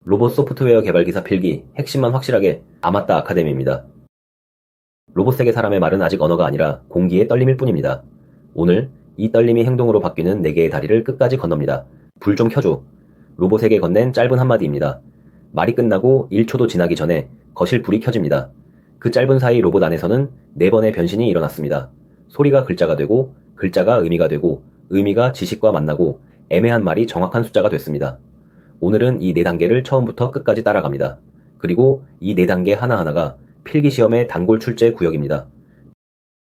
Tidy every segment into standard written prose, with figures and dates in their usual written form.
로봇 소프트웨어 개발 기사 필기, 핵심만 확실하게 아맞다 아카데미입니다. 로봇세계 사람의 말은 아직 언어가 아니라 공기의 떨림일 뿐입니다. 오늘 이 떨림이 행동으로 바뀌는 4개의 다리를 끝까지 건넙니다. 불 좀 켜줘. 로봇에게 건넨 짧은 한마디입니다. 말이 끝나고 1초도 지나기 전에 거실 불이 켜집니다. 그 짧은 사이 로봇 안에서는 4번의 변신이 일어났습니다. 소리가 글자가 되고, 글자가 의미가 되고, 의미가 지식과 만나고, 애매한 말이 정확한 숫자가 됐습니다. 오늘은 이 4단계를 처음부터 끝까지 따라갑니다. 그리고 이 4단계 하나하나가 필기시험의 단골 출제 구역입니다.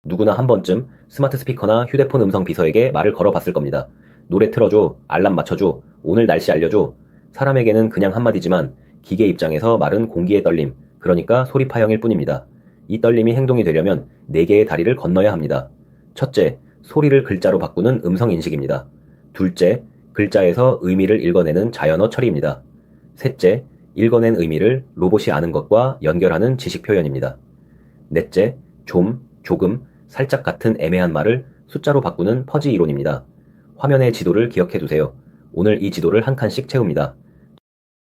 누구나 한 번쯤 스마트 스피커나 휴대폰 음성 비서에게 말을 걸어봤을 겁니다. 노래 틀어줘, 알람 맞춰줘, 오늘 날씨 알려줘. 사람에게는 그냥 한마디지만 기계 입장에서 말은 공기의 떨림, 그러니까 소리 파형일 뿐입니다. 이 떨림이 행동이 되려면 4개의 다리를 건너야 합니다. 첫째, 소리를 글자로 바꾸는 음성 인식입니다. 둘째, 글자에서 의미를 읽어내는 자연어 처리입니다. 셋째, 읽어낸 의미를 로봇이 아는 것과 연결하는 지식 표현입니다. 넷째, 좀, 조금, 살짝 같은 애매한 말을 숫자로 바꾸는 퍼지 이론입니다. 화면의 지도를 기억해 두세요. 오늘 이 지도를 한 칸씩 채웁니다.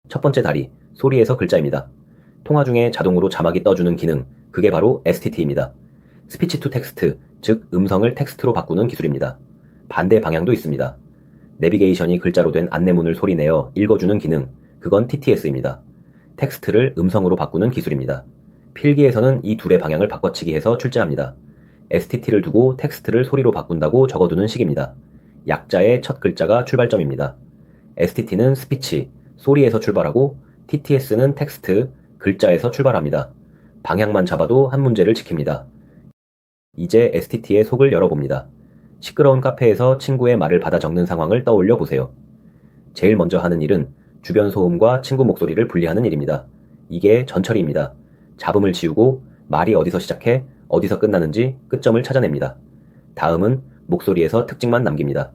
첫 번째 다리, 소리에서 글자입니다. 통화 중에 자동으로 자막이 떠주는 기능, 그게 바로 STT입니다. 스피치 투 텍스트, 즉 음성을 텍스트로 바꾸는 기술입니다. 반대 방향도 있습니다. 내비게이션이 글자로 된 안내문을 소리내어 읽어주는 기능, 그건 TTS입니다. 텍스트를 음성으로 바꾸는 기술입니다. 필기에서는 이 둘의 방향을 바꿔치기 해서 출제합니다. STT를 두고 텍스트를 소리로 바꾼다고 적어두는 식입니다. 약자의 첫 글자가 출발점입니다. STT는 스피치, 소리에서 출발하고 TTS는 텍스트, 글자에서 출발합니다. 방향만 잡아도 한 문제를 지킵니다. 이제 STT의 속을 열어봅니다. 시끄러운 카페에서 친구의 말을 받아 적는 상황을 떠올려 보세요. 제일 먼저 하는 일은 주변 소음과 친구 목소리를 분리하는 일입니다. 이게 전처리입니다. 잡음을 지우고 말이 어디서 시작해 어디서 끝나는지 끝점을 찾아냅니다. 다음은 목소리에서 특징만 남깁니다.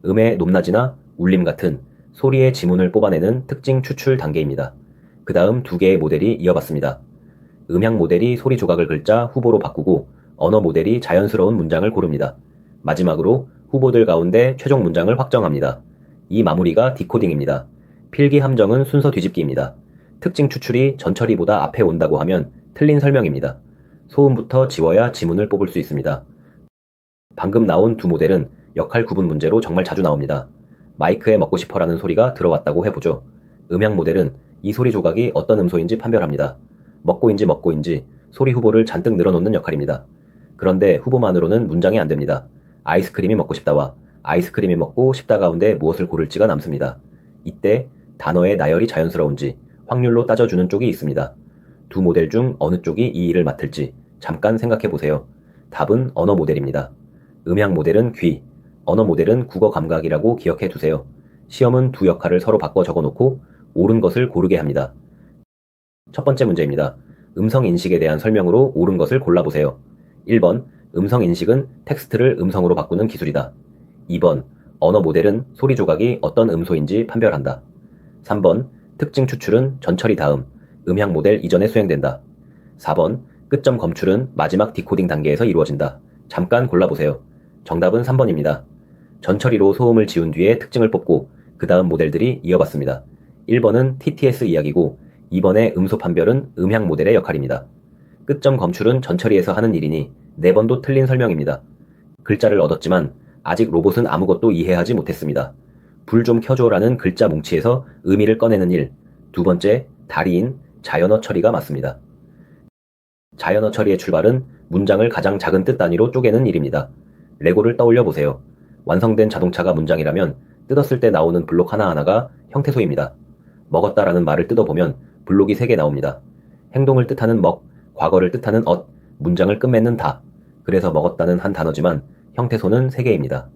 음의 높낮이나 울림 같은 소리의 지문을 뽑아내는 특징 추출 단계입니다. 그 다음 2개의 모델이 이어받습니다. 음향 모델이 소리 조각을 글자 후보로 바꾸고 언어 모델이 자연스러운 문장을 고릅니다. 마지막으로 후보들 가운데 최종 문장을 확정합니다. 이 마무리가 디코딩입니다. 필기 함정은 순서 뒤집기입니다. 특징 추출이 전처리보다 앞에 온다고 하면 틀린 설명입니다. 소음부터 지워야 지문을 뽑을 수 있습니다. 방금 나온 2 모델은 역할 구분 문제로 정말 자주 나옵니다. 마이크에 먹고 싶어라는 소리가 들어왔다고 해보죠. 음향 모델은 이 소리 조각이 어떤 음소인지 판별합니다. 먹고인지 소리 후보를 잔뜩 늘어놓는 역할입니다. 그런데 후보만으로는 문장이 안 됩니다. 아이스크림이 먹고 싶다와 아이스크림이 먹고 싶다 가운데 무엇을 고를지가 남습니다. 이때 단어의 나열이 자연스러운지 확률로 따져주는 쪽이 있습니다. 2 모델 중 어느 쪽이 이 일을 맡을지 잠깐 생각해 보세요. 답은 언어 모델입니다. 음향 모델은 귀, 언어 모델은 국어 감각이라고 기억해 두세요. 시험은 2 역할을 서로 바꿔 적어놓고 옳은 것을 고르게 합니다. 첫 번째 문제입니다. 음성 인식에 대한 설명으로 옳은 것을 골라보세요. 1번, 음성 인식은 텍스트를 음성으로 바꾸는 기술이다. 2번, 언어 모델은 소리 조각이 어떤 음소인지 판별한다. 3번, 특징 추출은 전처리 다음 음향 모델 이전에 수행된다. 4번, 끝점 검출은 마지막 디코딩 단계에서 이루어진다. 잠깐 골라보세요. 정답은 3번입니다. 전처리로 소음을 지운 뒤에 특징을 뽑고 그 다음 모델들이 이어받습니다. 1번은 TTS 이야기고 2번의 음소 판별은 음향 모델의 역할입니다. 끝점 검출은 전처리에서 하는 일이니 4번도 틀린 설명입니다. 글자를 얻었지만 아직 로봇은 아무것도 이해하지 못했습니다. 불 좀 켜줘라는 글자 뭉치에서 의미를 꺼내는 일, 2번째 다리인 자연어 처리가 맞습니다. 자연어 처리의 출발은 문장을 가장 작은 뜻 단위로 쪼개는 일입니다. 레고를 떠올려 보세요. 완성된 자동차가 문장이라면 뜯었을 때 나오는 블록 하나하나가 형태소입니다. 먹었다라는 말을 뜯어보면 블록이 3개 나옵니다. 행동을 뜻하는 먹, 과거를 뜻하는 엇, 문장을 끝맺는 다. 그래서 먹었다는 한 단어지만 형태소는 3개입니다.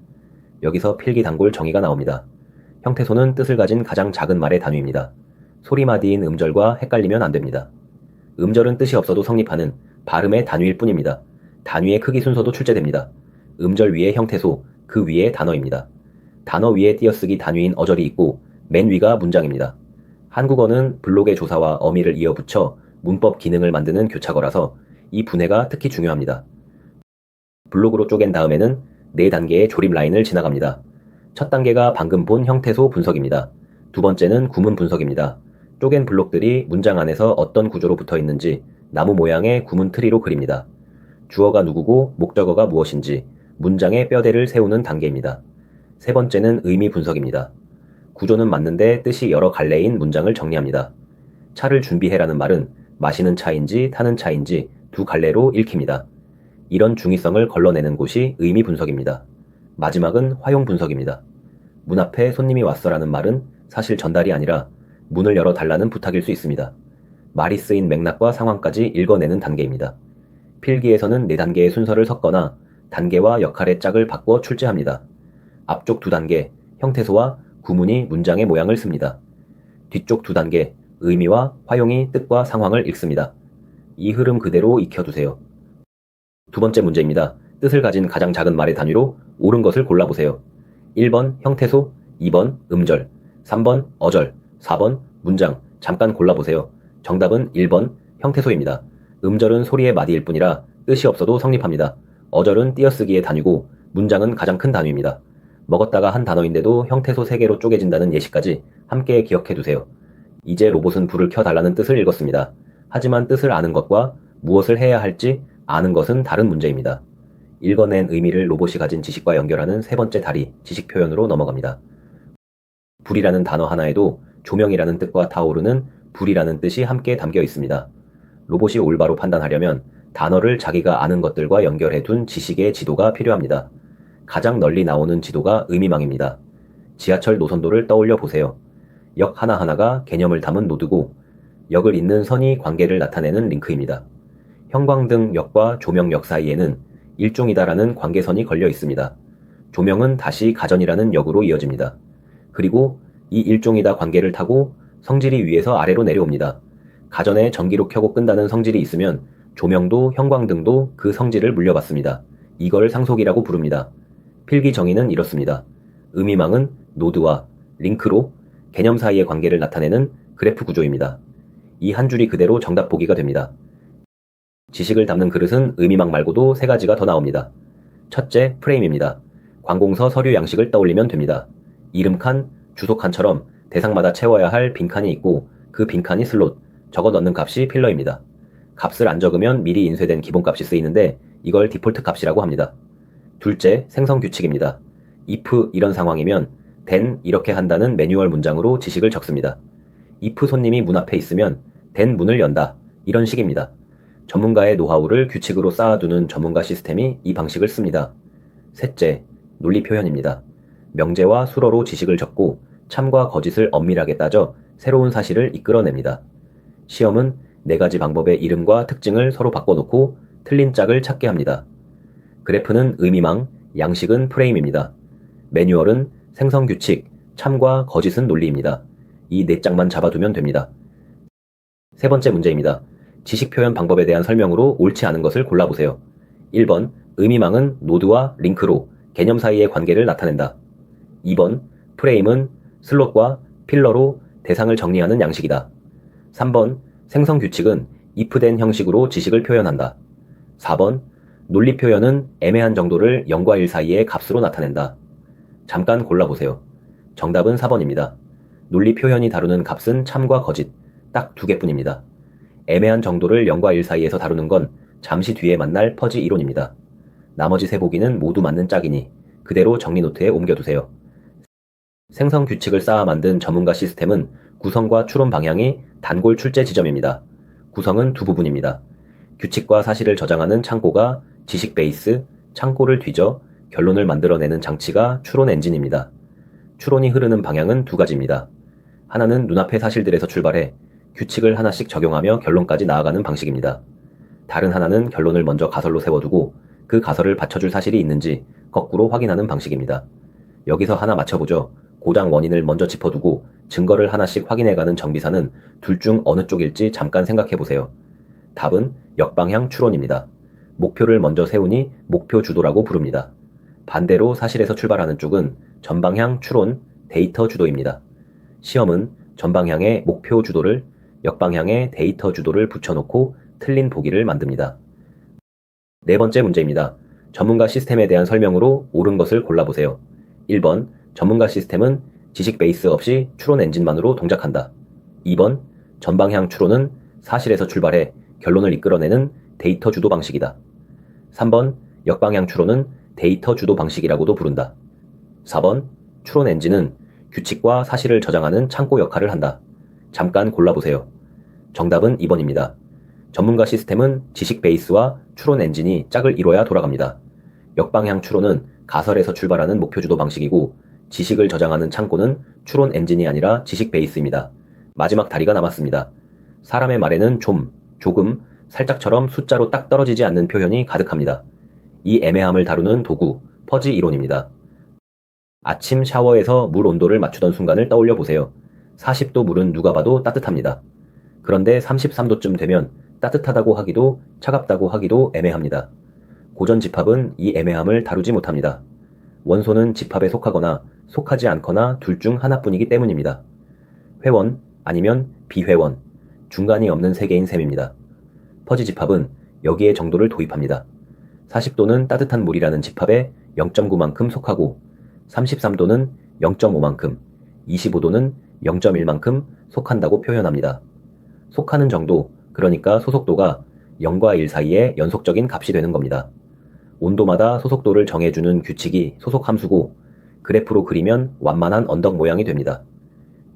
여기서 필기 단골 정의가 나옵니다. 형태소는 뜻을 가진 가장 작은 말의 단위입니다. 소리마디인 음절과 헷갈리면 안 됩니다. 음절은 뜻이 없어도 성립하는 발음의 단위일 뿐입니다. 단위의 크기 순서도 출제됩니다. 음절 위에 형태소, 그 위에 단어입니다. 단어 위에 띄어쓰기 단위인 어절이 있고 맨 위가 문장입니다. 한국어는 블록의 조사와 어미를 이어붙여 문법 기능을 만드는 교차거라서 이 분해가 특히 중요합니다. 블록으로 쪼갠 다음에는 4단계의 조립 라인을 지나갑니다. 첫 단계가 방금 본 형태소 분석입니다. 2번째는 구문 분석입니다. 쪼갠 블록들이 문장 안에서 어떤 구조로 붙어 있는지 나무 모양의 구문 트리로 그립니다. 주어가 누구고 목적어가 무엇인지 문장의 뼈대를 세우는 단계입니다. 세 번째는 의미 분석입니다. 구조는 맞는데 뜻이 여러 갈래인 문장을 정리합니다. 차를 준비해라는 말은 마시는 차인지 타는 차인지 두 갈래로 읽힙니다. 이런 중의성을 걸러내는 곳이 의미 분석입니다. 마지막은 활용 분석입니다. 문 앞에 손님이 왔어라는 말은 사실 전달이 아니라 문을 열어달라는 부탁일 수 있습니다. 말이 쓰인 맥락과 상황까지 읽어내는 단계입니다. 필기에서는 4단계의 순서를 섞거나 단계와 역할의 짝을 바꿔 출제합니다. 앞쪽 2단계, 형태소와 구문이 문장의 모양을 씁니다. 뒤쪽 2단계, 의미와 활용이 뜻과 상황을 읽습니다. 이 흐름 그대로 익혀두세요. 두 번째 문제입니다. 뜻을 가진 가장 작은 말의 단위로 옳은 것을 골라보세요. 1번 형태소, 2번 음절, 3번 어절, 4번 문장. 잠깐 골라보세요. 정답은 1번 형태소입니다. 음절은 소리의 마디일 뿐이라 뜻이 없어도 성립합니다. 어절은 띄어쓰기의 단위고 문장은 가장 큰 단위입니다. 먹었다가 한 단어인데도 형태소 3개로 쪼개진다는 예시까지 함께 기억해두세요. 이제 로봇은 불을 켜달라는 뜻을 읽었습니다. 하지만 뜻을 아는 것과 무엇을 해야 할지 아는 것은 다른 문제입니다. 읽어낸 의미를 로봇이 가진 지식과 연결하는 세 번째 다리, 지식 표현으로 넘어갑니다. 불이라는 단어 하나에도 조명이라는 뜻과 타오르는 불이라는 뜻이 함께 담겨 있습니다. 로봇이 올바로 판단하려면 단어를 자기가 아는 것들과 연결해 둔 지식의 지도가 필요합니다. 가장 널리 나오는 지도가 의미망입니다. 지하철 노선도를 떠올려 보세요. 역 하나하나가 개념을 담은 노드고 역을 잇는 선이 관계를 나타내는 링크입니다. 형광등 역과 조명역 사이에는 일종이다라는 관계선이 걸려 있습니다. 조명은 다시 가전이라는 역으로 이어집니다. 그리고 이 일종이다 관계를 타고 성질이 위에서 아래로 내려옵니다. 가전에 전기로 켜고 끈다는 성질이 있으면 조명도 형광등도 그 성질을 물려받습니다. 이걸 상속이라고 부릅니다. 필기 정의는 이렇습니다. 의미망은 노드와 링크로 개념 사이의 관계를 나타내는 그래프 구조입니다. 이 한 줄이 그대로 정답 보기가 됩니다. 지식을 담는 그릇은 의미망 말고도 3가지가 더 나옵니다. 첫째, 프레임입니다. 관공서 서류 양식을 떠올리면 됩니다. 이름 칸, 주소 칸처럼 대상마다 채워야 할 빈칸이 있고 그 빈칸이 슬롯, 적어 넣는 값이 필러입니다. 값을 안 적으면 미리 인쇄된 기본값이 쓰이는데 이걸 디폴트 값이라고 합니다. 둘째, 생성 규칙입니다. if 이런 상황이면 then 이렇게 한다는 매뉴얼 문장으로 지식을 적습니다. if 손님이 문 앞에 있으면 then 문을 연다 이런 식입니다. 전문가의 노하우를 규칙으로 쌓아두는 전문가 시스템이 이 방식을 씁니다. 셋째, 논리 표현입니다. 명제와 수어로 지식을 적고 참과 거짓을 엄밀하게 따져 새로운 사실을 이끌어냅니다. 시험은 4가지 방법의 이름과 특징을 서로 바꿔놓고 틀린 짝을 찾게 합니다. 그래프는 의미망, 양식은 프레임입니다. 매뉴얼은 생성 규칙, 참과 거짓은 논리입니다. 이 4짝만 잡아두면 됩니다. 세 번째 문제입니다. 지식 표현 방법에 대한 설명으로 옳지 않은 것을 골라보세요. 1번, 의미망은 노드와 링크로 개념 사이의 관계를 나타낸다. 2번, 프레임은 슬롯과 필러로 대상을 정리하는 양식이다. 3번, 생성 규칙은 if-then 형식으로 지식을 표현한다. 4번, 논리 표현은 애매한 정도를 0과 1 사이의 값으로 나타낸다. 잠깐 골라보세요. 정답은 4번입니다. 논리 표현이 다루는 값은 참과 거짓, 딱 2개뿐입니다. 애매한 정도를 0과 1 사이에서 다루는 건 잠시 뒤에 만날 퍼지 이론입니다. 나머지 3보기는 모두 맞는 짝이니 그대로 정리 노트에 옮겨두세요. 생성 규칙을 쌓아 만든 전문가 시스템은 구성과 추론 방향이 단골 출제 지점입니다. 구성은 2부분입니다. 규칙과 사실을 저장하는 창고가 지식 베이스, 창고를 뒤져 결론을 만들어내는 장치가 추론 엔진입니다. 추론이 흐르는 방향은 2가지입니다. 하나는 눈앞의 사실들에서 출발해 규칙을 하나씩 적용하며 결론까지 나아가는 방식입니다. 다른 하나는 결론을 먼저 가설로 세워두고 그 가설을 받쳐줄 사실이 있는지 거꾸로 확인하는 방식입니다. 여기서 하나 맞춰보죠. 고장 원인을 먼저 짚어두고 증거를 하나씩 확인해가는 정비사는 둘 중 어느 쪽일지 잠깐 생각해보세요. 답은 역방향 추론입니다. 목표를 먼저 세우니 목표 주도라고 부릅니다. 반대로 사실에서 출발하는 쪽은 전방향 추론, 데이터 주도입니다. 시험은 전방향의 목표 주도를 역방향의 데이터 주도를 붙여놓고 틀린 보기를 만듭니다. 네 번째 문제입니다. 전문가 시스템에 대한 설명으로 옳은 것을 골라보세요. 1번, 전문가 시스템은 지식 베이스 없이 추론 엔진만으로 동작한다. 2번, 전방향 추론은 사실에서 출발해 결론을 이끌어내는 데이터 주도 방식이다. 3번 역방향 추론은 데이터 주도 방식이라고도 부른다. 4번 추론 엔진은 규칙과 사실을 저장하는 창고 역할을 한다. 잠깐 골라보세요. 정답은 2번입니다. 전문가 시스템은 지식 베이스와 추론 엔진이 짝을 이뤄야 돌아갑니다. 역방향 추론은 가설에서 출발하는 목표 주도 방식이고 지식을 저장하는 창고는 추론 엔진이 아니라 지식 베이스입니다. 마지막 다리가 남았습니다. 사람의 말에는 좀, 조금, 살짝처럼 숫자로 딱 떨어지지 않는 표현이 가득합니다. 이 애매함을 다루는 도구, 퍼지 이론입니다. 아침 샤워에서 물 온도를 맞추던 순간을 떠올려 보세요. 40도 물은 누가 봐도 따뜻합니다. 그런데 33도쯤 되면 따뜻하다고 하기도 차갑다고 하기도 애매합니다. 고전 집합은 이 애매함을 다루지 못합니다. 원소는 집합에 속하거나 속하지 않거나 둘 중 하나뿐이기 때문입니다. 회원 아니면 비회원, 중간이 없는 세계인 셈입니다. 퍼지 집합은 여기에 정도를 도입합니다. 40도는 따뜻한 물이라는 집합에 0.9만큼 속하고 33도는 0.5만큼, 25도는 0.1만큼 속한다고 표현합니다. 속하는 정도, 그러니까 소속도가 0과 1 사이의 연속적인 값이 되는 겁니다. 온도마다 소속도를 정해주는 규칙이 소속함수고 그래프로 그리면 완만한 언덕 모양이 됩니다.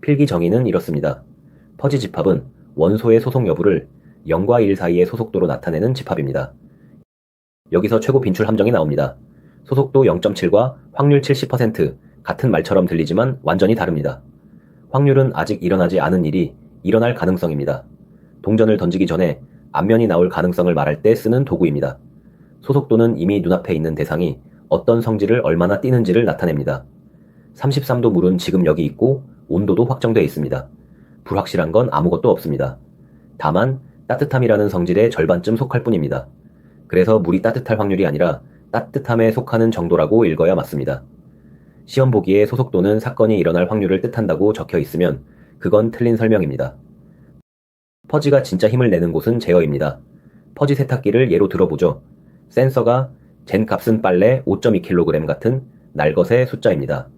필기 정의는 이렇습니다. 퍼지 집합은 원소의 소속 여부를 0과 1 사이의 소속도로 나타내는 집합입니다. 여기서 최고 빈출 함정이 나옵니다. 소속도 0.7과 확률 70% 같은 말처럼 들리지만 완전히 다릅니다. 확률은 아직 일어나지 않은 일이 일어날 가능성입니다. 동전을 던지기 전에 앞면이 나올 가능성을 말할 때 쓰는 도구입니다. 소속도는 이미 눈앞에 있는 대상이 어떤 성질을 얼마나 띠는지를 나타냅니다. 33도 물은 지금 여기 있고 온도도 확정되어 있습니다. 불확실한 건 아무것도 없습니다. 다만 따뜻함이라는 성질의 절반쯤 속할 뿐입니다. 그래서 물이 따뜻할 확률이 아니라 따뜻함에 속하는 정도라고 읽어야 맞습니다. 시험 보기에 소속도는 사건이 일어날 확률을 뜻한다고 적혀 있으면 그건 틀린 설명입니다. 퍼지가 진짜 힘을 내는 곳은 제어입니다. 퍼지 세탁기를 예로 들어보죠. 센서가 잰 값은 빨래 5.2kg 같은 날것의 숫자입니다.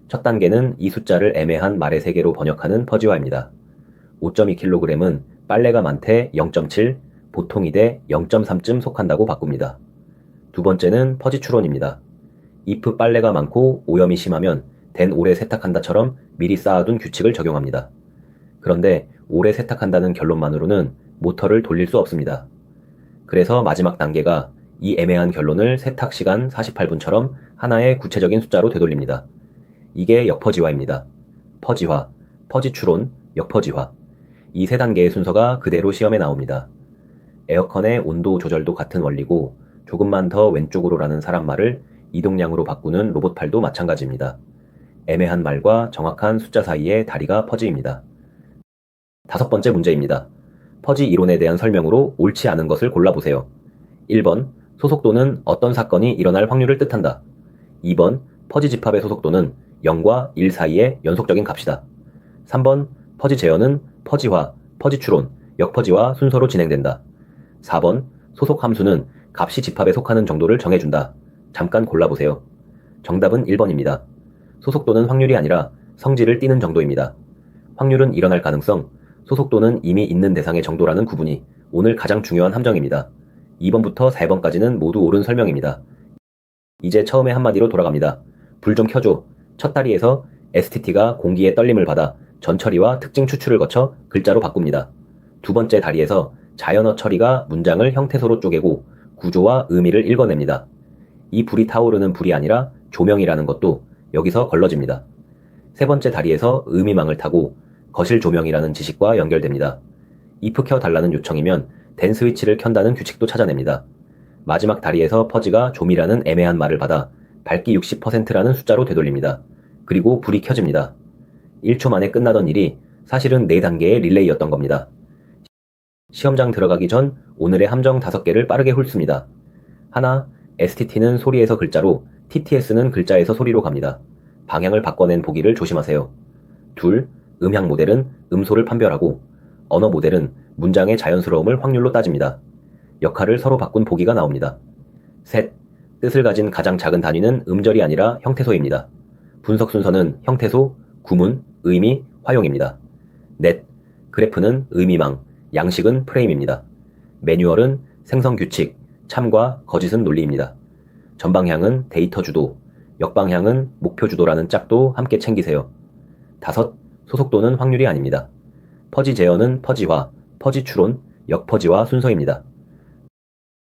첫 단계는 이 숫자를 애매한 말의 세계로 번역하는 퍼지화입니다. 5.2kg은 빨래가 많대 0.7, 보통이 돼 0.3쯤 속한다고 바꿉니다. 두 번째는 퍼지 추론입니다. if 빨래가 많고 오염이 심하면 된 오래 세탁한다처럼 미리 쌓아둔 규칙을 적용합니다. 그런데 오래 세탁한다는 결론만으로는 모터를 돌릴 수 없습니다. 그래서 마지막 단계가 이 애매한 결론을 세탁 시간 48분처럼 하나의 구체적인 숫자로 되돌립니다. 이게 역퍼지화입니다. 퍼지화, 퍼지 추론, 역퍼지화. 이 세 단계의 순서가 그대로 시험에 나옵니다. 에어컨의 온도 조절도 같은 원리고 조금만 더 왼쪽으로라는 사람 말을 이동량으로 바꾸는 로봇팔도 마찬가지입니다. 애매한 말과 정확한 숫자 사이의 다리가 퍼지입니다. 5번째 문제입니다. 퍼지 이론에 대한 설명으로 옳지 않은 것을 골라보세요. 1번, 소속도는 어떤 사건이 일어날 확률을 뜻한다. 2번, 퍼지 집합의 소속도는 0과 1 사이의 연속적인 값이다. 3번, 퍼지 제어는 퍼지화, 퍼지 추론, 역퍼지와 순서로 진행된다. 4번, 소속 함수는 값이 집합에 속하는 정도를 정해준다. 잠깐 골라보세요. 정답은 1번입니다. 소속도는 확률이 아니라 성질을 띠는 정도입니다. 확률은 일어날 가능성, 소속도는 이미 있는 대상의 정도라는 구분이 오늘 가장 중요한 함정입니다. 2번부터 4번까지는 모두 옳은 설명입니다. 이제 처음에 한마디로 돌아갑니다. 불 좀 켜줘. 첫 다리에서 STT가 공기의 떨림을 받아 전처리와 특징 추출을 거쳐 글자로 바꿉니다. 두 번째 다리에서 자연어 처리가 문장을 형태소로 쪼개고 구조와 의미를 읽어냅니다. 이 불이 타오르는 불이 아니라 조명이라는 것도 여기서 걸러집니다. 세 번째 다리에서 의미망을 타고 거실 조명이라는 지식과 연결됩니다. if 켜달라는 요청이면 된 스위치를 켠다는 규칙도 찾아냅니다. 마지막 다리에서 퍼지가 좀이라는 애매한 말을 받아 밝기 60%라는 숫자로 되돌립니다. 그리고 불이 켜집니다. 1초 만에 끝나던 일이 사실은 4단계의 릴레이였던 겁니다. 시험장 들어가기 전 오늘의 함정 5개를 빠르게 훑습니다. 하나, STT는 소리에서 글자로, TTS는 글자에서 소리로 갑니다. 방향을 바꿔낸 보기를 조심하세요. 둘, 음향 모델은 음소를 판별하고, 언어 모델은 문장의 자연스러움을 확률로 따집니다. 역할을 서로 바꾼 보기가 나옵니다. 셋, 뜻을 가진 가장 작은 단위는 음절이 아니라 형태소입니다. 분석 순서는 형태소, 구문, 의미, 화용입니다. 넷, 그래프는 의미망, 양식은 프레임입니다. 매뉴얼은 생성 규칙, 참과 거짓은 논리입니다. 전방향은 데이터 주도, 역방향은 목표 주도라는 짝도 함께 챙기세요. 5. 소속도는 확률이 아닙니다. 퍼지 제어는 퍼지화, 퍼지 추론, 역퍼지화 순서입니다.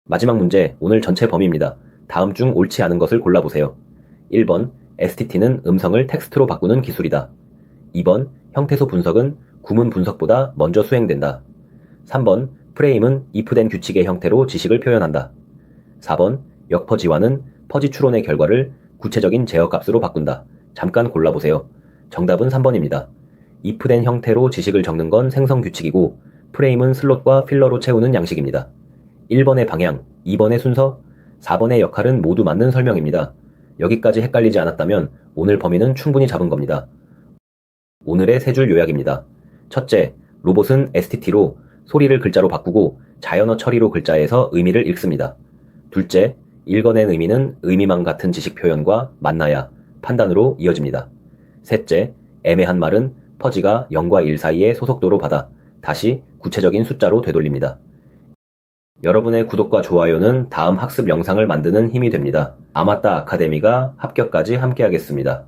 마지막 문제, 오늘 전체 범위입니다. 다음 중 옳지 않은 것을 골라보세요. 1번, STT는 음성을 텍스트로 바꾸는 기술이다. 2번, 형태소 분석은 구문 분석보다 먼저 수행된다. 3번, 프레임은 if된 규칙의 형태로 지식을 표현한다. 4번, 역퍼지화는 퍼지 추론의 결과를 구체적인 제어값으로 바꾼다. 잠깐 골라보세요. 정답은 3번입니다. if된 형태로 지식을 적는 건 생성 규칙이고 프레임은 슬롯과 필러로 채우는 양식입니다. 1번의 방향, 2번의 순서, 4번의 역할은 모두 맞는 설명입니다. 여기까지 헷갈리지 않았다면 오늘 범위는 충분히 잡은 겁니다. 오늘의 세 줄 요약입니다. 첫째, 로봇은 STT로 소리를 글자로 바꾸고 자연어 처리로 글자에서 의미를 읽습니다. 둘째, 읽어낸 의미는 의미망 같은 지식 표현과 맞나야, 판단으로 이어집니다. 셋째, 애매한 말은 퍼지가 0과 1 사이의 소속도로 받아 다시 구체적인 숫자로 되돌립니다. 여러분의 구독과 좋아요는 다음 학습 영상을 만드는 힘이 됩니다. 아마따 아카데미가 합격까지 함께하겠습니다.